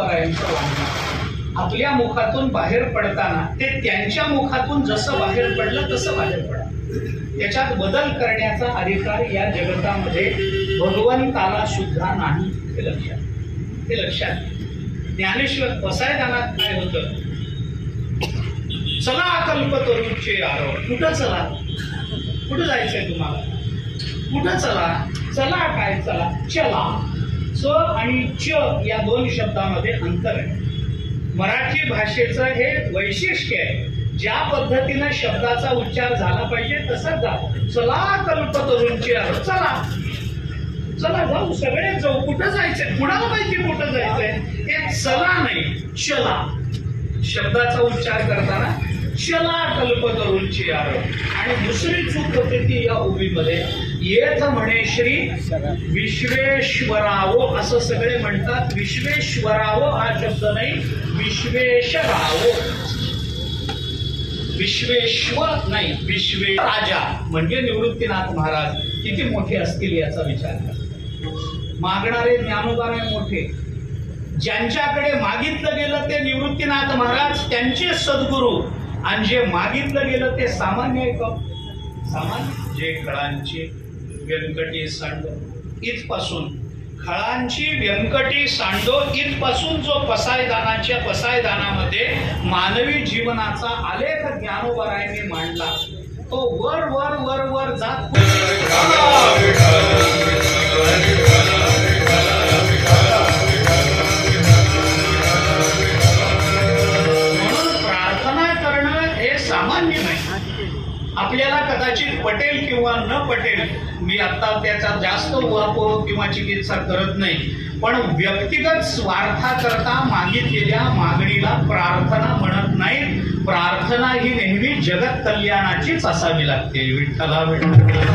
ज्ञानोबारायांचं वाङ्मय आपल्या मुखातून बाहेर पडताना ते त्यांच्या मुखातून जसं बाहेर पडलं तसं बाहेर पडलं. त्याच्यात बदल करण्याचा अधिकार या जगतामध्ये भगवंताला सुद्धा नाही. हे लक्षात ज्ञानेश्वर पसायदानात काय होतं? चला कल्पतरूचे आरो. कुठं चला? कुठं जायचंय तुम्हाला? कुठं चला? चला काय? चला चला. च आणि च या दोन शब्दामध्ये अंतर आहे. मराठी भाषेचं हे वैशिष्ट्य आहे. ज्या पद्धतीनं शब्दाचा उच्चार झाला पाहिजे तसंच जा. चला कल्पतरूंचे आरो. चला चला जाऊ, सगळे जाऊ. कुठं जायचंय? कुणाला माहिती कुठं जायचंय? हे चला नाही, चला. शब्दाचा उच्चार करताना चला कल्पतरूंची आरो. आणि दुसरी चूक होते ती या ओवीमध्ये येथ म्हणे श्री विश्वेश्वरावो असं सगळे म्हणतात. विश्वेश्वरावो हा शब्द नाही, विश्वेशरावो. विश्वेश्वर नाही, विश्वे राजा म्हणजे निवृत्तीनाथ महाराज किती मोठे असतील याचा विचार करा. मागणारे ज्ञानोबा मोठे, ज्यांच्याकडे मागितलं गेलं ते निवृत्तीनाथ महाराज त्यांचे सद्गुरू, आणि जे मागितलं गेलं ते सामान्य आहे का? सामान्य. जे खळांची व्यंकटी सांडो इथपासून, खळांची व्यंकटी सांडो इथपासून जो पसायदानाच्या पसायदानामध्ये मानवी जीवनाचा आलेख ज्ञानोबारायांनी मांडला तो वर वर वर वर जात आपल्याला कदाचित पटेल किंवा न पटेल. मी आता त्याचा जास्त उहापोह किंवा चिकित्सा करत नाही, पण व्यक्तिगत स्वार्थाकरता मागितलेल्या मागणीला प्रार्थना म्हणत नाही. प्रार्थना ही नेहमी जगत कल्याणाचीच असावी लागते. विठ्ठला विठ्ठला.